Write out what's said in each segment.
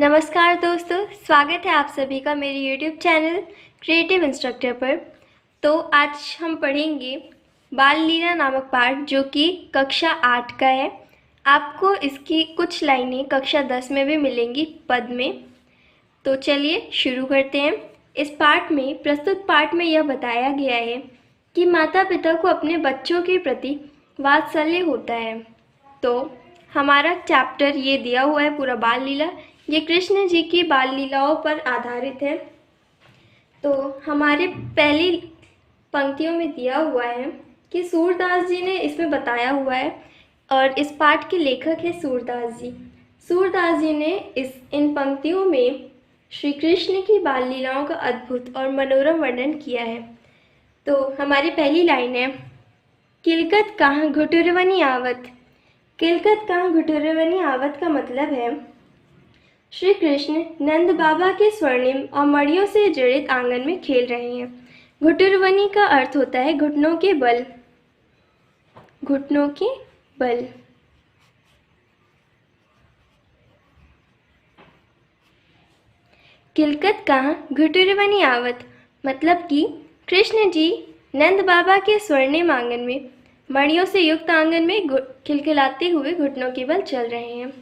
नमस्कार दोस्तों, स्वागत है आप सभी का मेरे YouTube चैनल क्रिएटिव इंस्ट्रक्टर पर। तो आज हम पढ़ेंगे बाल लीला नामक पाठ जो कि कक्षा 8 का है। आपको इसकी कुछ लाइनें कक्षा 10 में भी मिलेंगी पद में। तो चलिए शुरू करते हैं। इस पाठ में प्रस्तुत पाठ में यह बताया गया है कि माता पिता को अपने बच्चों के प्रति वात्सल्य होता है। तो हमारा चैप्टर ये दिया हुआ है पूरा बाल लीला। ये कृष्ण जी की बाल लीलाओं पर आधारित है। तो हमारे पहली पंक्तियों में दिया हुआ है कि सूरदास जी ने इसमें बताया हुआ है और इस पाठ के लेखक है सूरदास जी। सूरदास जी ने इन पंक्तियों में श्री कृष्ण की बाल लीलाओं का अद्भुत और मनोरम वर्णन किया है। तो हमारी पहली लाइन है, किलकत कहाँ घुटुरवनी आवत। किलकत कहाँ घुटुरवनी आवत का मतलब है श्री कृष्ण नंद बाबा के स्वर्णिम और मड़ियों से जड़ित आंगन में खेल रहे हैं। घुटुरवनी का अर्थ होता है घुटनों के बल। घुटनों के बल। किलकत कहाँ घुटुरवनी आवत मतलब कि कृष्ण जी नंद बाबा के स्वर्णिम आंगन में मड़ियों से युक्त आंगन में खिलखिलाते हुए घुटनों के बल चल रहे हैं।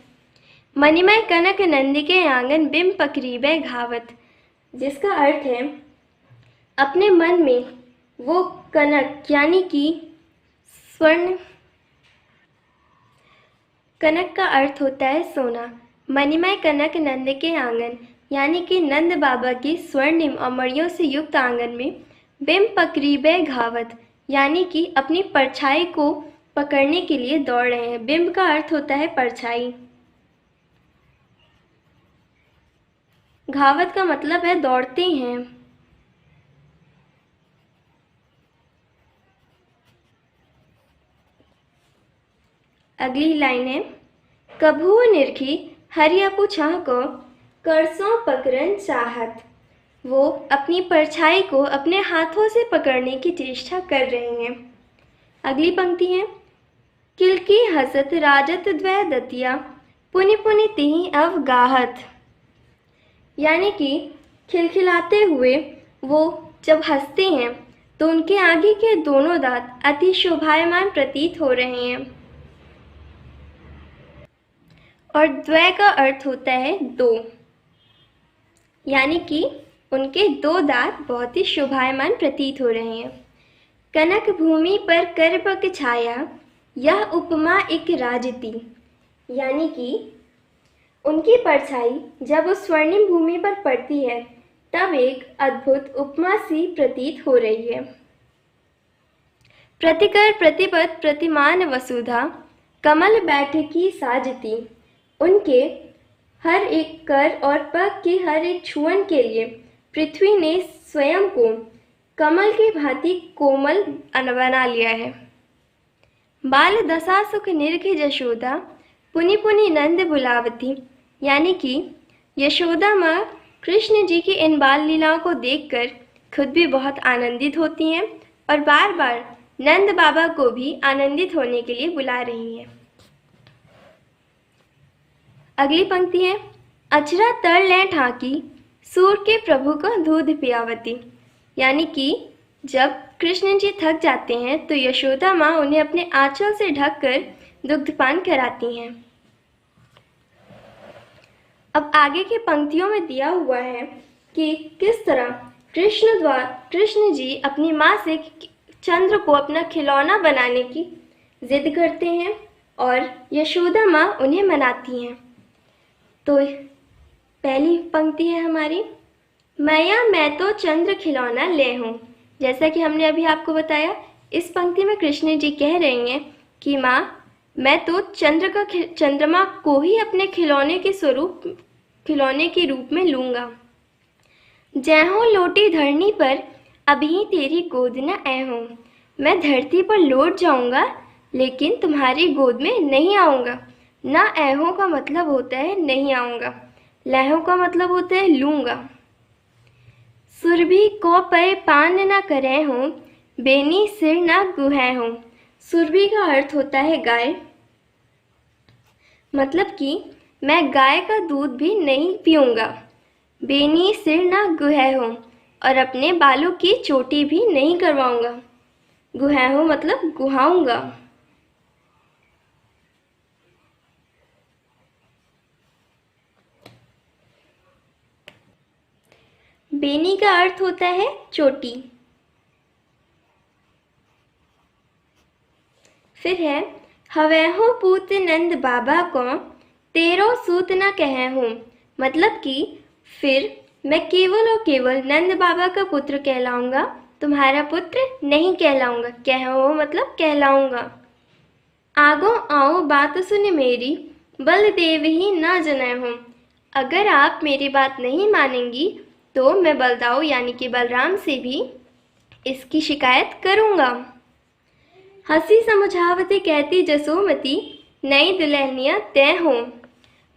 मणिमय कनक नंद के आंगन बिंब पकरीबे घावत, जिसका अर्थ है अपने मन में वो कनक यानी कि स्वर्ण। कनक का अर्थ होता है सोना। मणिमय कनक नंद के आंगन यानी कि नंद बाबा की स्वर्णिम और मणियों से युक्त आंगन में बिंब पकरीबे घावत यानी कि अपनी परछाई को पकड़ने के लिए दौड़ रहे हैं। बिंब का अर्थ होता है परछाई। घावत का मतलब है दौड़ते हैं। अगली लाइन है, कभू निरखी हरियापु छाह को करसों पकड़न चाहत। वो अपनी परछाई को अपने हाथों से पकड़ने की चेष्टा कर रहे हैं। अगली पंक्ति है, किलकी हसत राजत द्वै दतिया पुनि पुनि तिहि अवगाहत यानी कि खिलखिलाते हुए वो जब हंसते हैं तो उनके आगे के दोनों दांत अति शोभायमान प्रतीत हो रहे हैं। और द्वै का अर्थ होता है दो, यानी कि उनके दो दांत बहुत ही शोभायमान प्रतीत हो रहे हैं। कनक भूमि पर करपक छाया यह उपमा एक राजती यानी कि उनकी परछाई जब उस स्वर्णिम भूमि पर पड़ती है तब एक अद्भुत उपमा सी प्रतीत हो रही है। प्रतिकर प्रतिपद प्रतिमान वसुधा कमल बैठकी साजती। उनके हर एक कर और पग की हर एक छुअन के लिए पृथ्वी ने स्वयं को कमल की भांति कोमल बना लिया है। बाल दशा सुख निरखी जशोदा पुनि पुनि नंद बुलावती यानी कि यशोदा माँ कृष्ण जी की इन बाल लीलाओं को देखकर खुद भी बहुत आनंदित होती हैं और बार बार नंद बाबा को भी आनंदित होने के लिए बुला रही हैं। अगली पंक्ति है, अचरा तर लें ठाकी सूर के प्रभु को दूध पियावती यानी कि जब कृष्ण जी थक जाते हैं तो यशोदा माँ उन्हें अपने आंचल से ढककर दुग्धपान कराती हैं। अब आगे की पंक्तियों में दिया हुआ है कि किस तरह कृष्ण जी अपनी माँ से चंद्र को अपना खिलौना बनाने की जिद करते हैं और यशोदा माँ उन्हें मनाती हैं। तो पहली पंक्ति है हमारी, मैया मैं तो चंद्र खिलौना ले हूँ। जैसा कि हमने अभी आपको बताया, इस पंक्ति में कृष्ण जी कह रहे हैं कि माँ मैं तो चंद्रमा को ही अपने खिलौने के रूप में लूँगा। जैहों लोटी धरनी पर अभी तेरी गोद न ऐहों। मैं धरती पर लौट जाऊँगा लेकिन तुम्हारी गोद में नहीं आऊँगा। ना ऐहों का मतलब होता है नहीं आऊँगा, लहों का मतलब होता है लूँगा। सुरभि को पे पान न करे हों बेनी सिर न गुहे हों। सुरभि का अर्थ होता है गाय, मतलब कि मैं गाय का दूध भी नहीं पीऊँगा। बेनी सिर ना गुहै हूँ और अपने बालों की चोटी भी नहीं करवाऊँगा। गुहै हूँ मतलब गुहाऊँगा। बेनी का अर्थ होता है चोटी। फिर है हवैहो पूत नंद बाबा को तेरो सूत न कहे हूँ, मतलब कि फिर मैं केवल और केवल नंद बाबा का पुत्र कहलाऊंगा, तुम्हारा पुत्र नहीं कहलाऊंगा। कहो मतलब कहलाऊंगा। आगो आओ बात सुन मेरी, बलदेव ही ना जनै हूँ। अगर आप मेरी बात नहीं मानेंगी तो मैं बलदाऊ यानी कि बलराम से भी इसकी शिकायत करूँगा। हंसी समझावते कहती जसोमती, नई दुल्हनिया तय हो,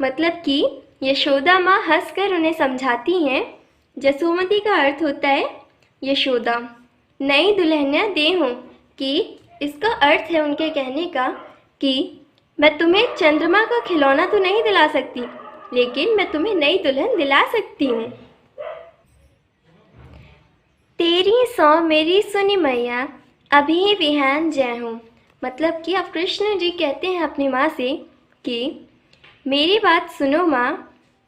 मतलब कि यशोदा माँ हंसकर उन्हें समझाती हैं। जसोमती का अर्थ होता है यशोदा। नई दुल्हनिया दे हो कि इसका अर्थ है उनके कहने का कि मैं तुम्हें चंद्रमा का खिलौना तो नहीं दिला सकती, लेकिन मैं तुम्हें नई दुल्हन दिला सकती हूँ। तेरी सौ मेरी सुनी मैया, अभी विहान जय हूँ, मतलब कि अब कृष्ण जी कहते हैं अपनी माँ से कि मेरी बात सुनो माँ,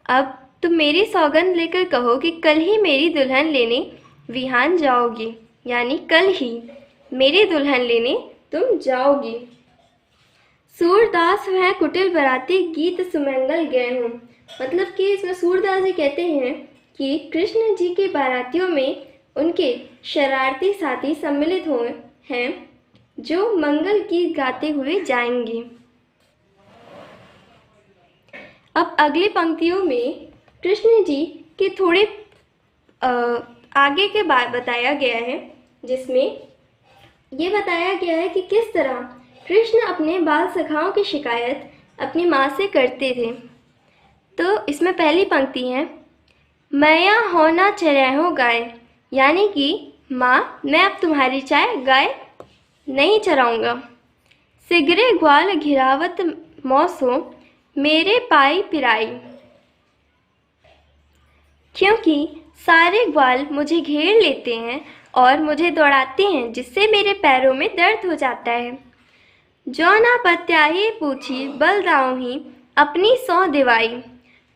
अब तुम मेरी सौगंध लेकर कहो कि कल ही मेरी दुल्हन लेने विहान जाओगी, यानी कल ही मेरी दुल्हन लेने तुम जाओगी। सूरदास वह कुटिल बराती गीत सुमंगल गए हूँ, मतलब कि इसमें सूरदास जी कहते हैं कि कृष्ण जी के बारातियों में उनके शरारती साथी सम्मिलित हुए हैं जो मंगल गीत गाते हुए जाएंगे। अब अगली पंक्तियों में कृष्ण जी के थोड़े आगे के बाद बताया गया है, जिसमें ये बताया गया है कि किस तरह कृष्ण अपने बाल सखाओं की शिकायत अपनी माँ से करते थे। तो इसमें पहली पंक्ति है, मैया होना चरैहो गाय, यानी कि माँ मैं अब तुम्हारी चाय गाय नहीं चराऊँगा। सिगरे ग्वाल घिरावत मौसो मेरे पाई पिराई, क्योंकि सारे ग्वाल मुझे घेर लेते हैं और मुझे दौड़ाते हैं, जिससे मेरे पैरों में दर्द हो जाता है। जो ना पत्याही पूछी बलदाऊँ ही अपनी सौ दिवाई,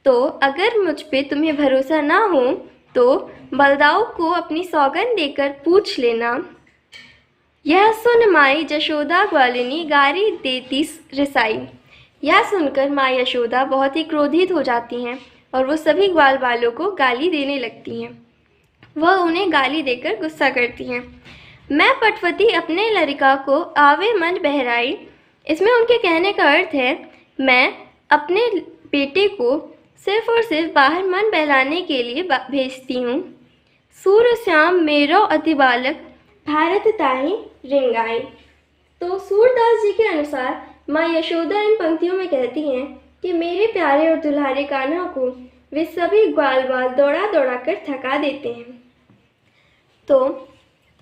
तो अगर मुझ पे तुम्हें भरोसा ना हो तो बलदाऊ को अपनी सौगंध देकर पूछ लेना। यह सुन माई जशोदा ग्वालिनी गारी देती रिसाई, यह सुनकर माँ यशोदा बहुत ही क्रोधित हो जाती हैं और वो सभी ग्वाल वालों को गाली देने लगती हैं। वह उन्हें गाली देकर गुस्सा करती हैं। मैं पटवती अपने लड़का को आवे मन बहराई, इसमें उनके कहने का अर्थ है मैं अपने बेटे को सिर्फ और सिर्फ बाहर मन बहलाने के लिए भेजती हूँ। सूर्य श्याम मेरो अति बालक भारत ताहि रिंगाई। तो सूरदास जी के अनुसार माँ यशोदा इन पंक्तियों में कहती हैं कि मेरे प्यारे और दुल्हारे कान्हा को वे सभी ग्वाल बाल दौड़ा दौड़ा कर थका देते हैं। तो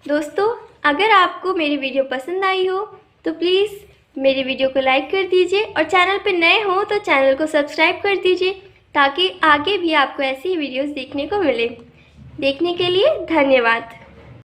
दोस्तों, अगर आपको मेरी वीडियो पसंद आई हो तो प्लीज़ मेरी वीडियो को लाइक कर दीजिए और चैनल पर नए हो तो चैनल को सब्सक्राइब कर दीजिए, ताकि आगे भी आपको ऐसी वीडियोस देखने को मिले। देखने के लिए धन्यवाद।